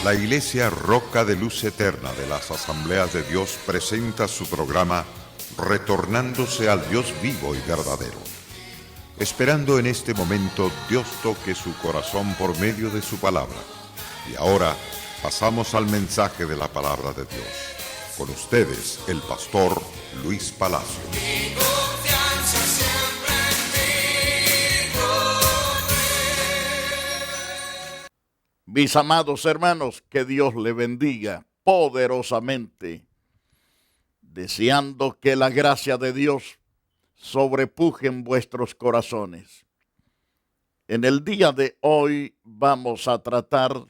La Iglesia Roca de Luz Eterna de las Asambleas de Dios presenta su programa Retornándose al Dios vivo y verdadero. Esperando en este momento Dios toque su corazón por medio de su palabra. Y ahora pasamos al mensaje de la palabra de Dios. Con ustedes, el pastor Luis Palacio. Mis amados hermanos, que Dios le bendiga poderosamente, deseando que la gracia de Dios sobrepuje en vuestros corazones. En el día de hoy vamos a tratar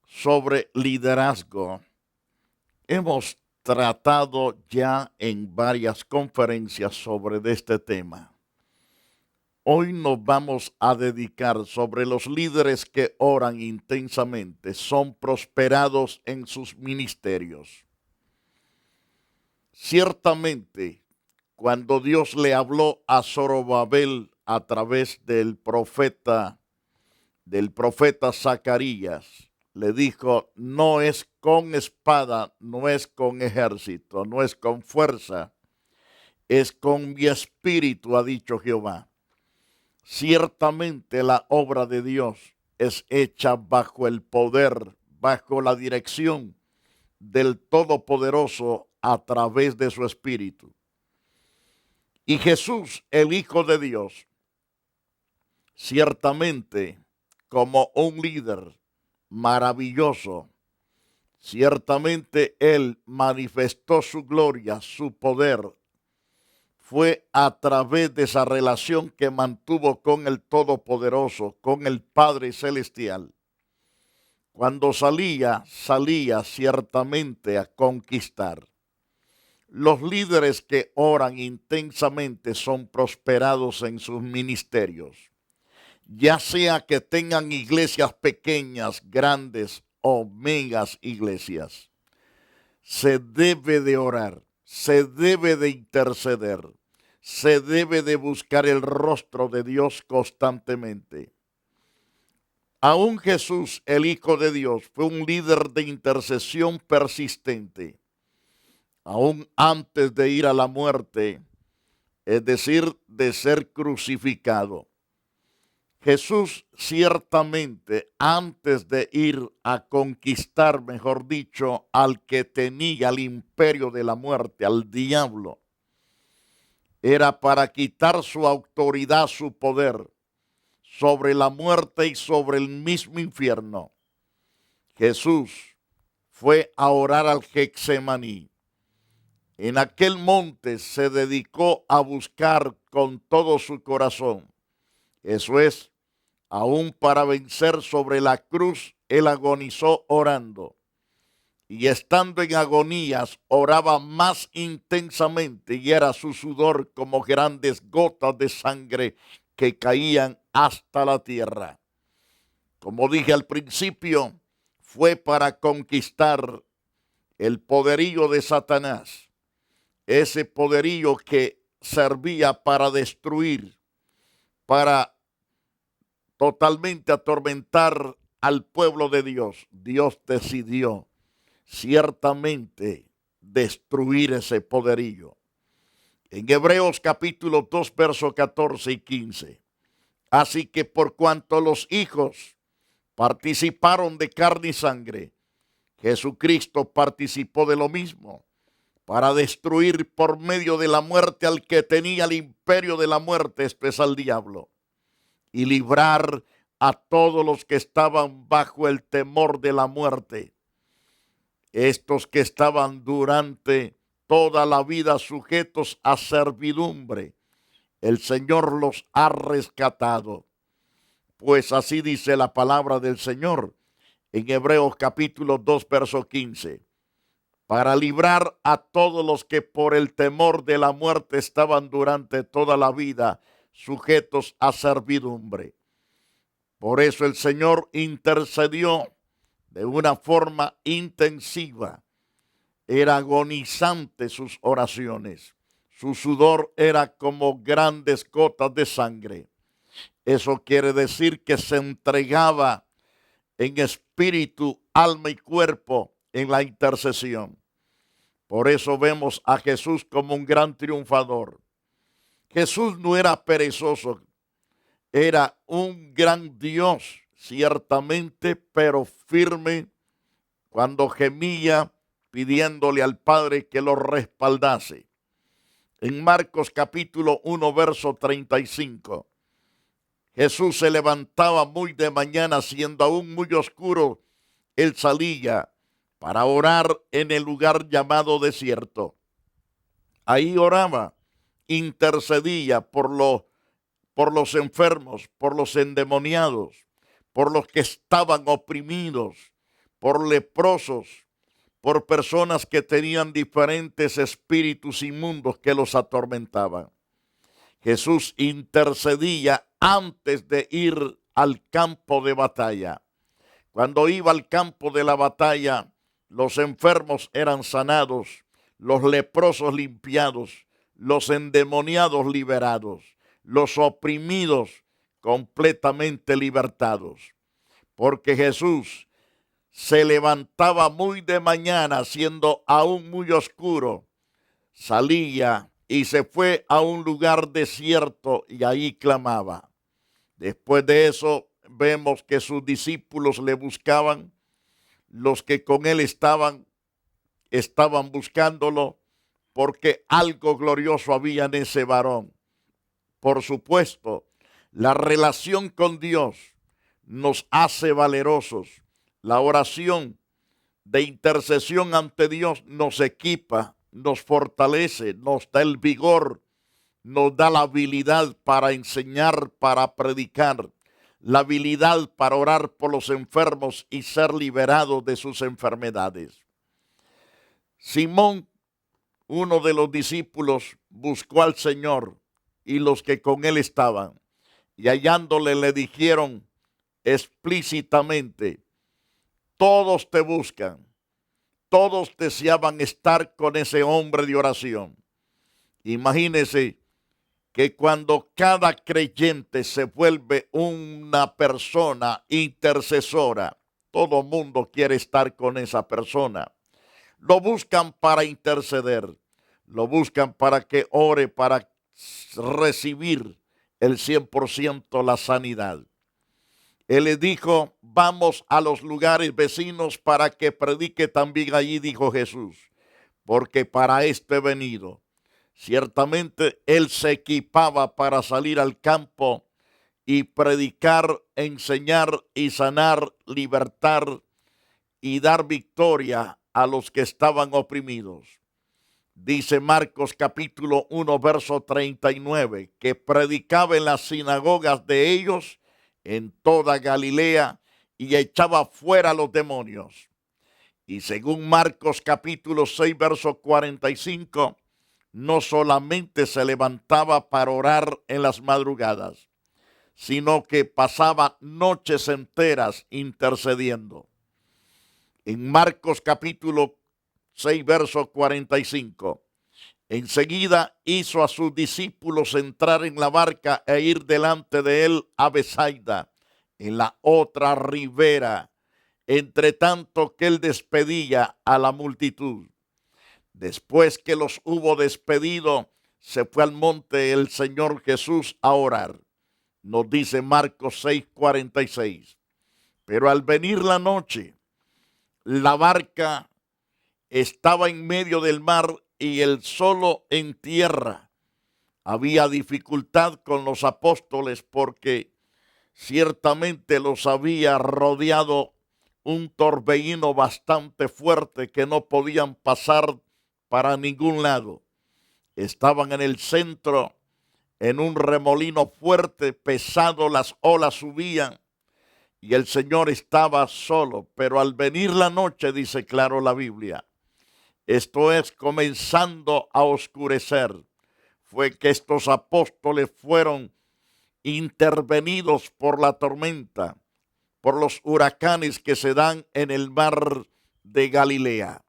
sobre liderazgo. Hemos tratado ya en varias conferencias sobre este tema. Hoy nos vamos a dedicar sobre los líderes que oran intensamente, son prosperados en sus ministerios. Ciertamente, cuando Dios le habló a Zorobabel a través del profeta Zacarías, le dijo: no es con espada, no es con ejército, no es con fuerza, es con mi espíritu, ha dicho Jehová. Ciertamente la obra de Dios es hecha bajo el poder, bajo la dirección del Todopoderoso a través de su Espíritu. Y Jesús, el Hijo de Dios, ciertamente como un líder maravilloso, ciertamente Él manifestó su gloria, su poder, fue a través de esa relación que mantuvo con el Todopoderoso, con el Padre Celestial. Cuando salía ciertamente a conquistar. Los líderes que oran intensamente son prosperados en sus ministerios, ya sea que tengan iglesias pequeñas, grandes o megas iglesias. Se debe de orar, se debe de interceder. Se debe de buscar el rostro de Dios constantemente. Aún Jesús, el Hijo de Dios, fue un líder de intercesión persistente. Aún antes de ir a la muerte, es decir, de ser crucificado. Jesús ciertamente, antes de ir a conquistar, mejor dicho, al que tenía el imperio de la muerte, al diablo, era para quitar su autoridad, su poder sobre la muerte y sobre el mismo infierno. Jesús fue a orar al Getsemaní. En aquel monte se dedicó a buscar con todo su corazón. Eso es, aún para vencer sobre la cruz, él agonizó orando. Y estando en agonías, oraba más intensamente y era su sudor como grandes gotas de sangre que caían hasta la tierra. Como dije al principio, fue para conquistar el poderío de Satanás, ese poderío que servía para destruir, para totalmente atormentar al pueblo de Dios. Dios decidió ciertamente destruir ese poderío. En Hebreos capítulo 2, versos 14 y 15. Así que por cuanto los hijos participaron de carne y sangre, Jesucristo participó de lo mismo, para destruir por medio de la muerte al que tenía el imperio de la muerte, esto es al diablo, y librar a todos los que estaban bajo el temor de la muerte. Estos que estaban durante toda la vida sujetos a servidumbre, el Señor los ha rescatado. Pues así dice la palabra del Señor en Hebreos capítulo 2, verso 15. Para librar a todos los que por el temor de la muerte estaban durante toda la vida sujetos a servidumbre. Por eso el Señor intercedió de una forma intensiva. Era agonizante sus oraciones. Su sudor era como grandes gotas de sangre. Eso quiere decir que se entregaba en espíritu, alma y cuerpo en la intercesión. Por eso vemos a Jesús como un gran triunfador. Jesús no era perezoso, era un gran Dios, ciertamente, pero firme cuando gemía pidiéndole al Padre que lo respaldase. En Marcos capítulo 1, verso 35, Jesús se levantaba muy de mañana, siendo aún muy oscuro, él salía para orar en el lugar llamado desierto. Ahí oraba, intercedía por los enfermos, por los endemoniados, por los que estaban oprimidos, por leprosos, por personas que tenían diferentes espíritus inmundos que los atormentaban. Jesús intercedía antes de ir al campo de batalla. Cuando iba al campo de la batalla, los enfermos eran sanados, los leprosos limpiados, los endemoniados liberados, los oprimidos completamente libertados. Porque Jesús se levantaba muy de mañana, siendo aún muy oscuro, salía y se fue a un lugar desierto y ahí clamaba. Después de eso vemos que sus discípulos le buscaban, los que con él estaban buscándolo, porque algo glorioso había en ese varón. Por supuesto, la relación con Dios nos hace valerosos. La oración de intercesión ante Dios nos equipa, nos fortalece, nos da el vigor, nos da la habilidad para enseñar, para predicar, la habilidad para orar por los enfermos y ser liberados de sus enfermedades. Simón, uno de los discípulos, buscó al Señor y los que con él estaban, y hallándole le dijeron explícitamente: todos te buscan, todos deseaban estar con ese hombre de oración. Imagínense que cuando cada creyente se vuelve una persona intercesora, todo mundo quiere estar con esa persona. Lo buscan para interceder, lo buscan para que ore, para recibir el 100% la sanidad. Él les dijo: vamos a los lugares vecinos para que predique también allí, dijo Jesús, porque para esto he venido. Ciertamente él se equipaba para salir al campo y predicar, enseñar y sanar, libertar y dar victoria a los que estaban oprimidos. Dice Marcos capítulo 1, verso 39, que predicaba en las sinagogas de ellos en toda Galilea y echaba fuera a los demonios. Y según Marcos capítulo 6, verso 45, no solamente se levantaba para orar en las madrugadas, sino que pasaba noches enteras intercediendo. En Marcos capítulo 6, verso 45, enseguida hizo a sus discípulos entrar en la barca e ir delante de él a Betsaida, en la otra ribera, entre tanto que él despedía a la multitud. Después que los hubo despedido, se fue al monte el Señor Jesús a orar. Nos dice Marcos 6:46. Pero al venir la noche, la barca estaba en medio del mar y él solo en tierra. Había dificultad con los apóstoles porque ciertamente los había rodeado un torbellino bastante fuerte que no podían pasar para ningún lado. Estaban en el centro, en un remolino fuerte, pesado, las olas subían y el Señor estaba solo. Pero al venir la noche, dice claro la Biblia, esto es, comenzando a oscurecer, fue que estos apóstoles fueron intervenidos por la tormenta, por los huracanes que se dan en el mar de Galilea.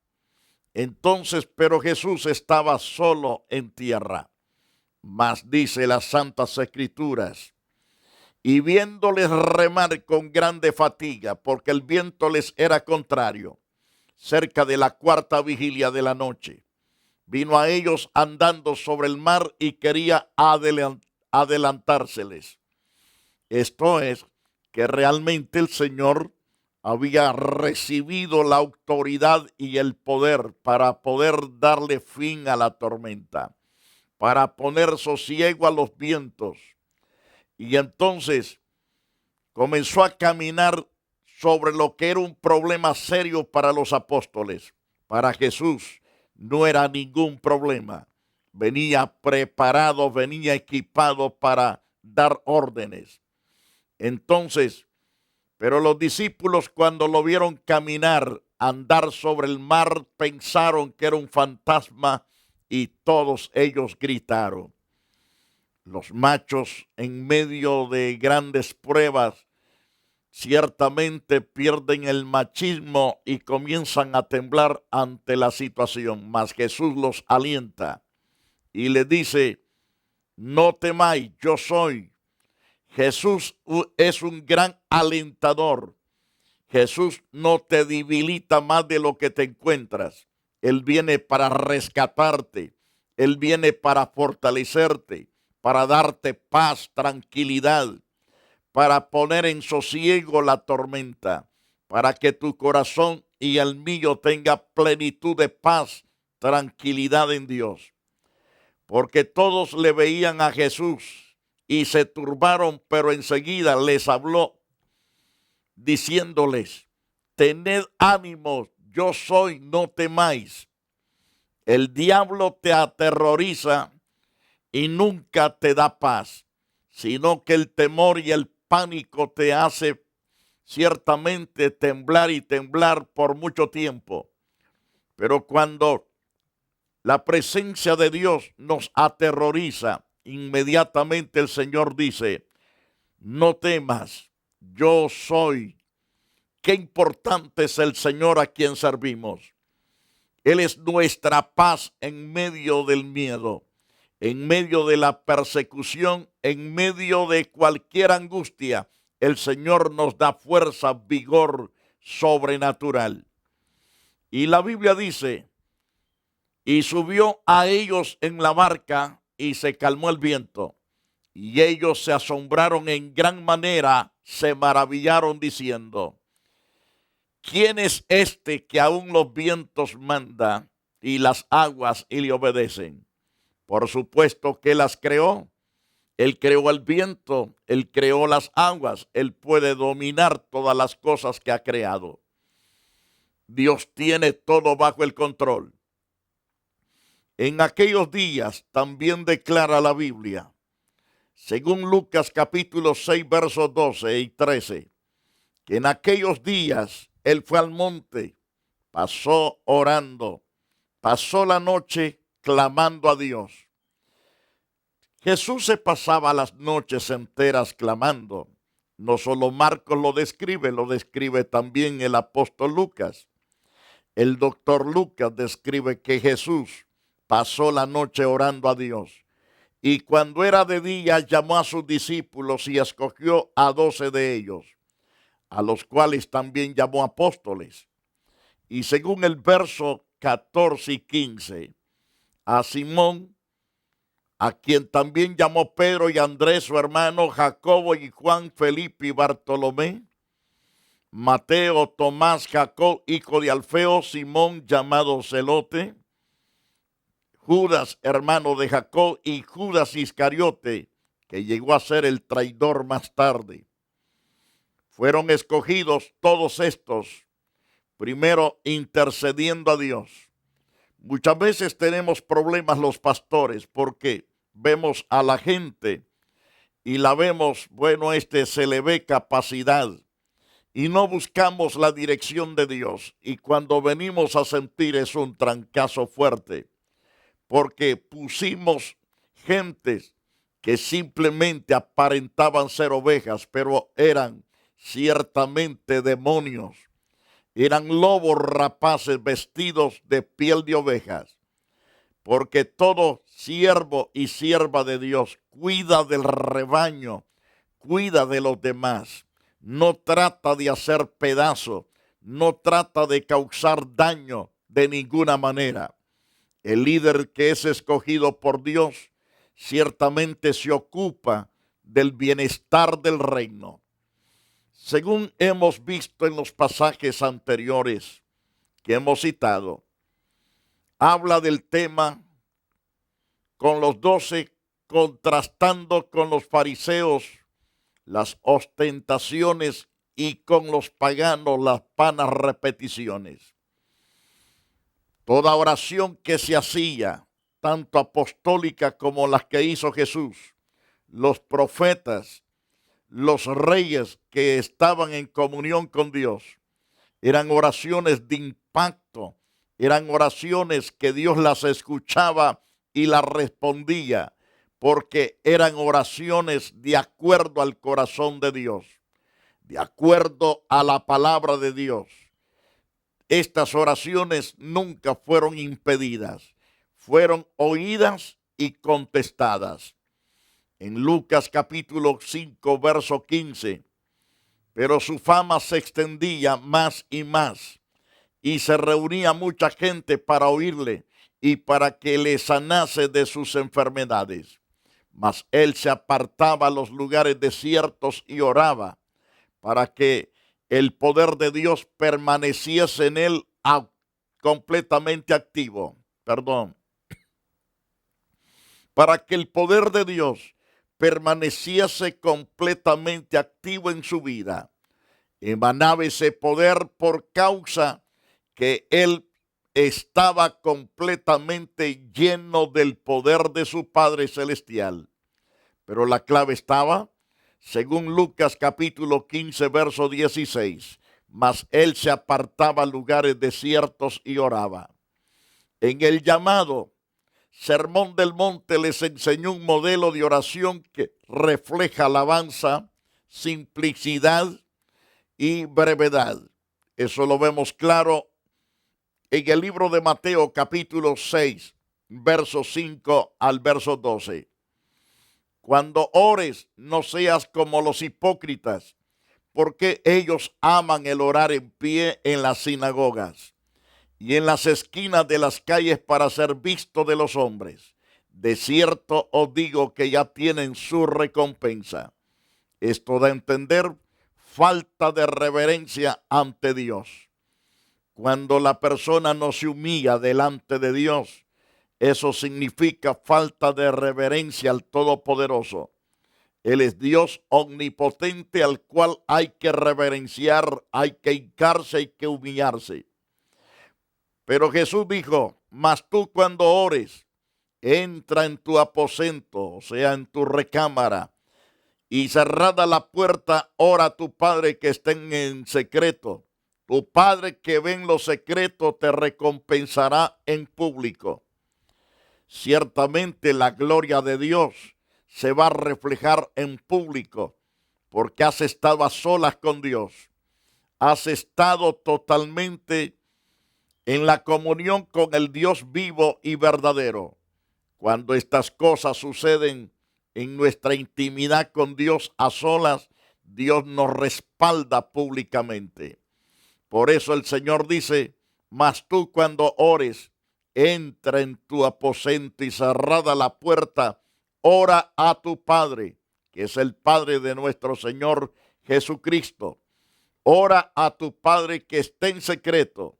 Entonces, pero Jesús estaba solo en tierra. Mas dice las Santas Escrituras y viéndoles remar con grande fatiga, porque el viento les era contrario, cerca de la cuarta vigilia de la noche, vino a ellos andando sobre el mar y quería adelantárseles. Esto es, que realmente el Señor había recibido la autoridad y el poder para poder darle fin a la tormenta, para poner sosiego a los vientos. Y entonces comenzó a caminar sobre lo que era un problema serio para los apóstoles. Para Jesús no era ningún problema. Venía preparado, venía equipado para dar órdenes. Entonces, pero los discípulos cuando lo vieron caminar, andar sobre el mar, pensaron que era un fantasma y todos ellos gritaron. Los machos en medio de grandes pruebas ciertamente pierden el machismo y comienzan a temblar ante la situación. Mas Jesús los alienta y les dice, no temáis, yo soy. Jesús es un gran alentador. Jesús no te debilita más de lo que te encuentras. Él viene para rescatarte. Él viene para fortalecerte, para darte paz, tranquilidad, para poner en sosiego la tormenta, para que tu corazón y el mío tenga plenitud de paz, tranquilidad en Dios. Porque todos le veían a Jesús y se turbaron, pero enseguida les habló diciéndoles, tened ánimo, yo soy, no temáis. El diablo te aterroriza y nunca te da paz, sino que el temor y el pánico te hace ciertamente temblar y temblar por mucho tiempo. Pero cuando la presencia de Dios nos aterroriza, inmediatamente el Señor dice, no temas, yo soy. Qué importante es el Señor a quien servimos. Él es nuestra paz en medio del miedo, en medio de la persecución, en medio de cualquier angustia. El Señor nos da fuerza, vigor sobrenatural. Y la Biblia dice, y subió a ellos en la barca y se calmó el viento. Y ellos se asombraron en gran manera, se maravillaron diciendo, ¿quién es este que aún los vientos manda y las aguas y le obedecen? Por supuesto que las creó. Él creó el viento, Él creó las aguas, Él puede dominar todas las cosas que ha creado. Dios tiene todo bajo el control. En aquellos días también declara la Biblia, según Lucas capítulo 6, versos 12 y 13, que en aquellos días Él fue al monte, pasó orando, pasó la noche clamando a Dios. Jesús se pasaba las noches enteras clamando. No solo Marcos lo describe también el apóstol Lucas. El doctor Lucas describe que Jesús pasó la noche orando a Dios. Y cuando era de día llamó a sus discípulos y escogió a 12 de ellos, a los cuales también llamó apóstoles. Y según el verso 14 y 15, a Simón, a quien también llamó Pedro y Andrés, su hermano, Jacobo y Juan, Felipe y Bartolomé, Mateo, Tomás, Jacob, hijo de Alfeo, Simón, llamado Celote, Judas, hermano de Jacob, y Judas Iscariote, que llegó a ser el traidor más tarde. Fueron escogidos todos estos, primero intercediendo a Dios. Muchas veces tenemos problemas los pastores porque vemos a la gente y la vemos, se le ve capacidad y no buscamos la dirección de Dios. Y cuando venimos a sentir es un trancazo fuerte porque pusimos gentes que simplemente aparentaban ser ovejas, pero eran ciertamente demonios. Eran lobos rapaces vestidos de piel de ovejas. Porque todo siervo y sierva de Dios cuida del rebaño, cuida de los demás, no trata de hacer pedazos, no trata de causar daño de ninguna manera. El líder que es escogido por Dios ciertamente se ocupa del bienestar del reino. Según hemos visto en los pasajes anteriores que hemos citado, habla del tema con los 12 contrastando con los fariseos las ostentaciones y con los paganos las vanas repeticiones. Toda oración que se hacía, tanto apostólica como las que hizo Jesús, los profetas, los reyes que estaban en comunión con Dios, eran oraciones de impacto, eran oraciones que Dios las escuchaba y las respondía, porque eran oraciones de acuerdo al corazón de Dios, de acuerdo a la palabra de Dios. Estas oraciones nunca fueron impedidas, fueron oídas y contestadas. En Lucas capítulo 5, verso 15, pero su fama se extendía más y más, y se reunía mucha gente para oírle y para que le sanase de sus enfermedades. Mas él se apartaba a los lugares desiertos y oraba para que el poder de Dios permaneciese en él completamente activo. Para que el poder de Dios permaneciese completamente activo en su vida. Emanaba ese poder por causa que él estaba completamente lleno del poder de su Padre Celestial. Pero la clave estaba, según Lucas capítulo 15, verso 16, mas él se apartaba a lugares desiertos y oraba. En el llamado Sermón del Monte les enseñó un modelo de oración que refleja alabanza, simplicidad y brevedad. Eso lo vemos claro en el libro de Mateo capítulo 6, verso 5 al verso 12. Cuando ores, no seas como los hipócritas, porque ellos aman el orar en pie en las sinagogas y en las esquinas de las calles para ser visto de los hombres. De cierto os digo que ya tienen su recompensa. Esto da a entender falta de reverencia ante Dios. Cuando la persona no se humilla delante de Dios, eso significa falta de reverencia al Todopoderoso. Él es Dios omnipotente al cual hay que reverenciar, hay que hincarse, hay que humillarse. Pero Jesús dijo, mas tú cuando ores, entra en tu aposento, o sea, en tu recámara, y cerrada la puerta, ora a tu Padre que está en secreto. Tu Padre que ve en lo secreto te recompensará en público. Ciertamente la gloria de Dios se va a reflejar en público, porque has estado a solas con Dios. Has estado totalmente en la comunión con el Dios vivo y verdadero. Cuando estas cosas suceden en nuestra intimidad con Dios a solas, Dios nos respalda públicamente. Por eso el Señor dice, mas tú cuando ores, entra en tu aposento y cerrada la puerta, ora a tu Padre, que es el Padre de nuestro Señor Jesucristo. Ora a tu Padre que está en secreto,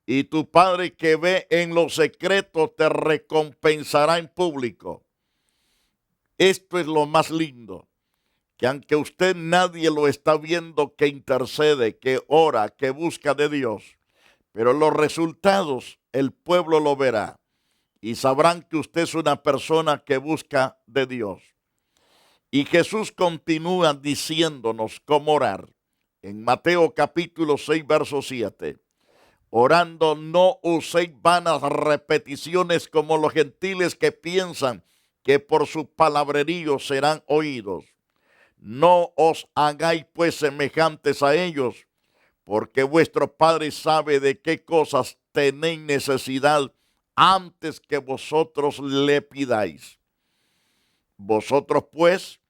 y tu Padre que ve en lo secreto te recompensará en público. Esto es lo más lindo, que aunque usted nadie lo está viendo, que intercede, que ora, que busca de Dios, pero los resultados el pueblo lo verá y sabrán que usted es una persona que busca de Dios. Y Jesús continúa diciéndonos cómo orar. En Mateo capítulo 6, verso 7. Orando no uséis vanas repeticiones como los gentiles que piensan que por su palabrerío serán oídos. No os hagáis pues semejantes a ellos, porque vuestro Padre sabe de qué cosas tenéis necesidad antes que vosotros le pidáis. Vosotros pues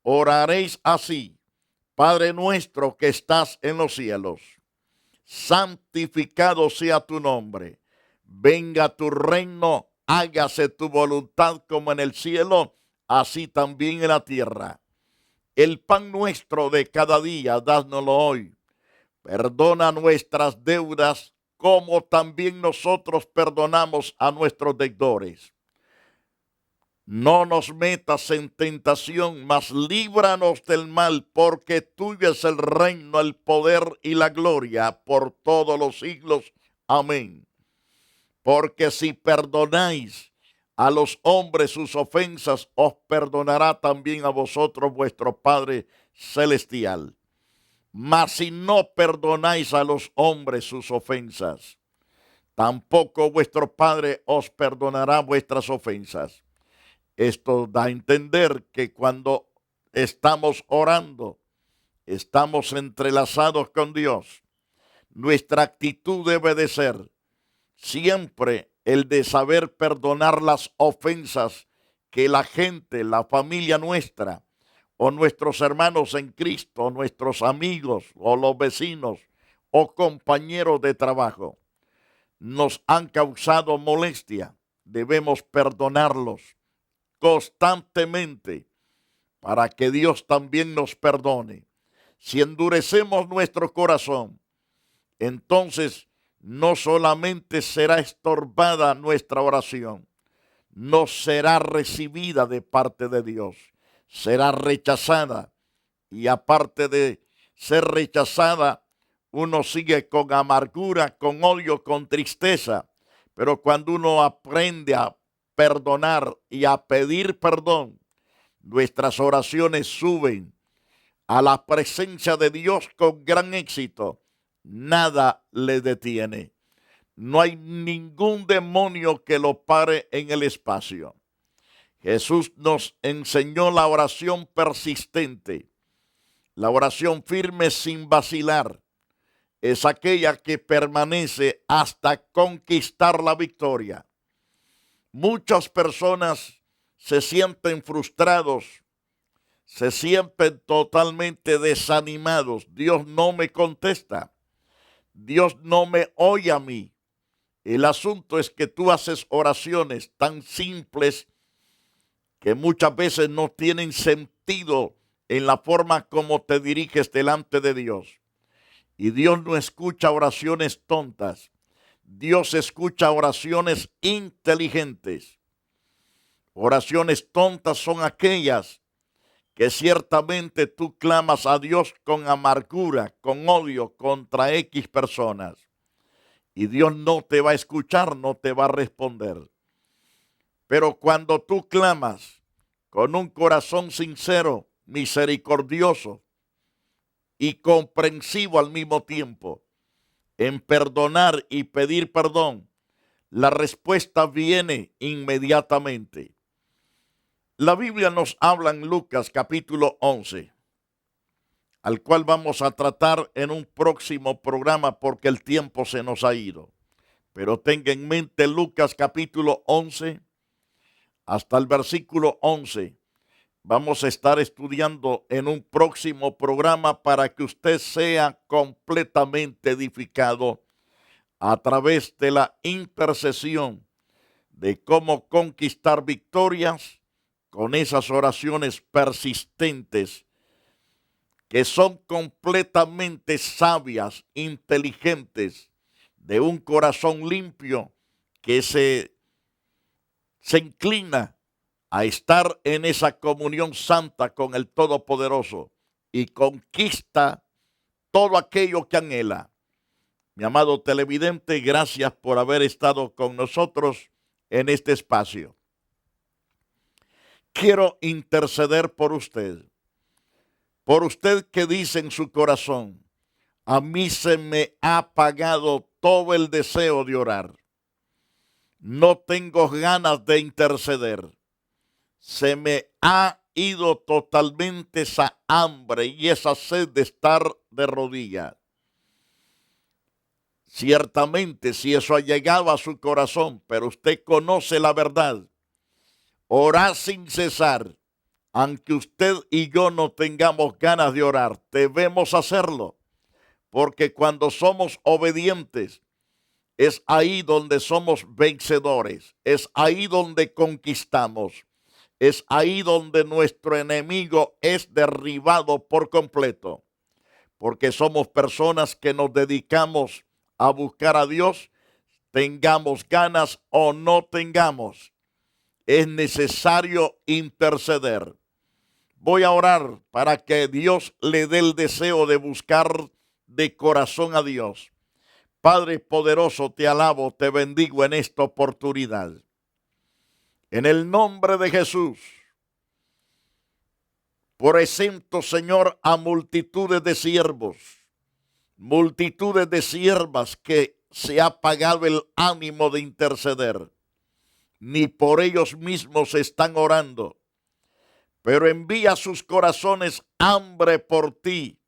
oraréis así: Padre nuestro que estás en los cielos, santificado sea tu nombre. Venga tu reino, hágase tu voluntad como en el cielo, así también en la tierra. El pan nuestro de cada día, dánoslo hoy. Perdona nuestras deudas, como también nosotros perdonamos a nuestros deudores. No nos metas en tentación, mas líbranos del mal, porque tuyo es el reino, el poder y la gloria por todos los siglos. Amén. Porque si perdonáis a los hombres sus ofensas, os perdonará también a vosotros vuestro Padre Celestial. Mas si no perdonáis a los hombres sus ofensas, tampoco vuestro Padre os perdonará vuestras ofensas. Esto da a entender que cuando estamos orando, estamos entrelazados con Dios. Nuestra actitud debe de ser siempre el de saber perdonar las ofensas que la gente, la familia nuestra, o nuestros hermanos en Cristo, o nuestros amigos, o los vecinos, o compañeros de trabajo, nos han causado molestia. Debemos perdonarlos constantemente para que Dios también nos perdone. Si endurecemos nuestro corazón, entonces no solamente será estorbada nuestra oración, no será recibida de parte de Dios, será rechazada. Y aparte de ser rechazada, uno sigue con amargura, con odio, con tristeza. Pero cuando uno aprende a perdonar y a pedir perdón, nuestras oraciones suben a la presencia de Dios con gran éxito. Nada le detiene. No hay ningún demonio que lo pare en el espacio. Jesús nos enseñó la oración persistente, la oración firme sin vacilar. Es aquella que permanece hasta conquistar la victoria. Muchas personas se sienten frustrados, se sienten totalmente desanimados. Dios no me contesta. Dios no me oye a mí. El asunto es que tú haces oraciones tan simples que muchas veces no tienen sentido en la forma como te diriges delante de Dios. Y Dios no escucha oraciones tontas. Dios escucha oraciones inteligentes. Oraciones tontas son aquellas que ciertamente tú clamas a Dios con amargura, con odio contra X personas. Y Dios no te va a escuchar, no te va a responder. Pero cuando tú clamas con un corazón sincero, misericordioso y comprensivo al mismo tiempo, en perdonar y pedir perdón, la respuesta viene inmediatamente. La Biblia nos habla en Lucas capítulo 11, al cual vamos a tratar en un próximo programa porque el tiempo se nos ha ido. Pero tenga en mente Lucas capítulo 11 hasta el versículo 11. Vamos a estar estudiando en un próximo programa para que usted sea completamente edificado a través de la intercesión de cómo conquistar victorias con esas oraciones persistentes que son completamente sabias, inteligentes, de un corazón limpio que se inclina a estar en esa comunión santa con el Todopoderoso y conquista todo aquello que anhela. Mi amado televidente, gracias por haber estado con nosotros en este espacio. Quiero interceder por usted que dice en su corazón: a mí se me ha apagado todo el deseo de orar. No tengo ganas de interceder. Se me ha ido totalmente esa hambre y esa sed de estar de rodillas. Ciertamente, si eso ha llegado a su corazón, pero usted conoce la verdad, orad sin cesar aunque usted y yo no tengamos ganas de orar, debemos hacerlo, porque cuando somos obedientes, es ahí donde somos vencedores, es ahí donde conquistamos, es ahí donde nuestro enemigo es derribado por completo, porque somos personas que nos dedicamos a buscar a Dios, tengamos ganas o no tengamos. Es necesario interceder. Voy a orar para que Dios le dé el deseo de buscar de corazón a Dios. Padre poderoso, te alabo, te bendigo en esta oportunidad. En el nombre de Jesús, presento, Señor, a multitudes de siervos, multitudes de siervas que se ha apagado el ánimo de interceder. Ni por ellos mismos están orando, pero envía a sus corazones hambre por ti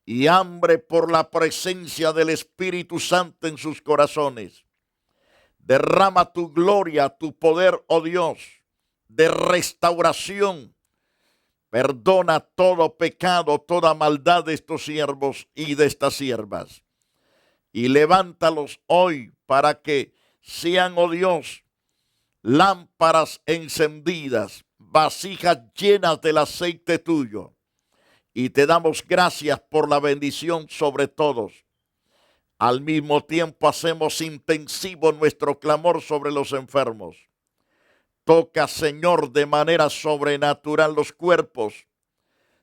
y hambre por la presencia del Espíritu Santo en sus corazones. Derrama tu gloria, tu poder, oh Dios, de restauración. Perdona todo pecado, toda maldad de estos siervos y de estas siervas. Y levántalos hoy para que sean, oh Dios, lámparas encendidas, vasijas llenas del aceite tuyo. Y te damos gracias por la bendición sobre todos. Al mismo tiempo hacemos intensivo nuestro clamor sobre los enfermos. Toca, Señor, de manera sobrenatural los cuerpos,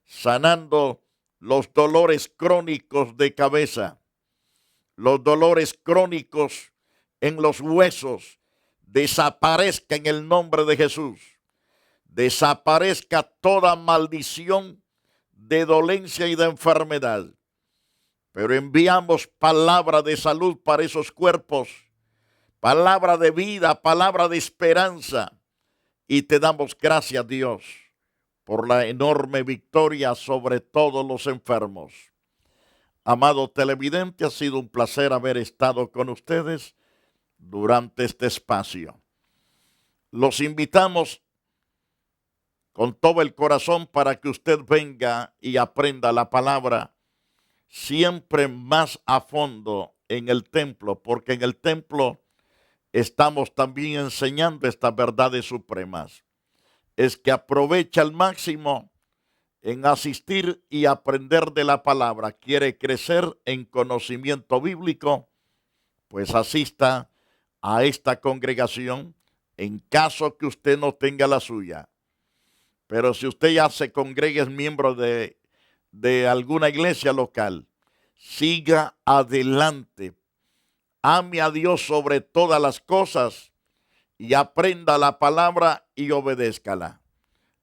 sanando los dolores crónicos de cabeza, los dolores crónicos en los huesos. Desaparezca en el nombre de Jesús. Desaparezca toda maldición de dolencia y de enfermedad. Pero enviamos palabra de salud para esos cuerpos, palabra de vida, palabra de esperanza. Y te damos gracias, Dios, por la enorme victoria sobre todos los enfermos. Amado televidente, ha sido un placer haber estado con ustedes durante este espacio. Los invitamos con todo el corazón para que usted venga y aprenda la palabra siempre más a fondo en el templo, porque en el templo estamos también enseñando estas verdades supremas. Es que aprovecha al máximo en asistir y aprender de la palabra. Quiere crecer en conocimiento bíblico, pues asista a esta congregación en caso que usted no tenga la suya. Pero si usted ya se congrega, es miembro de alguna iglesia local, siga adelante. Ame a Dios sobre todas las cosas y aprenda la palabra y obedézcala.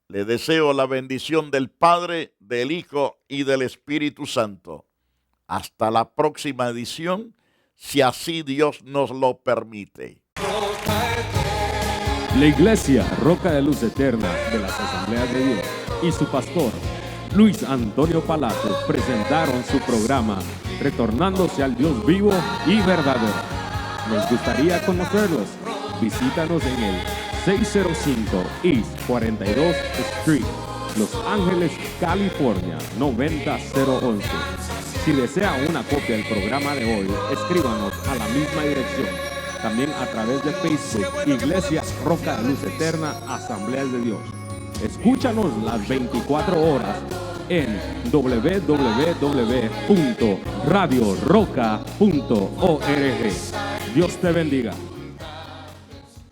Le deseo la bendición del Padre, del Hijo y del Espíritu Santo. Hasta la próxima edición, si así Dios nos lo permite. La Iglesia Roca de Luz Eterna de las Asambleas de Dios y su pastor, Luis Antonio Palacio, presentaron su programa Retornándose al Dios vivo y verdadero. Nos gustaría conocerlos. Visítanos en el 605 East 42 Street, Los Ángeles, California, 90011. Si desea una copia del programa de hoy, escríbanos a la misma dirección. También a través de Facebook, Iglesia Roca de Luz Eterna, Asambleas de Dios. Escúchanos las 24 horas en www.radioroca.org. Dios te bendiga.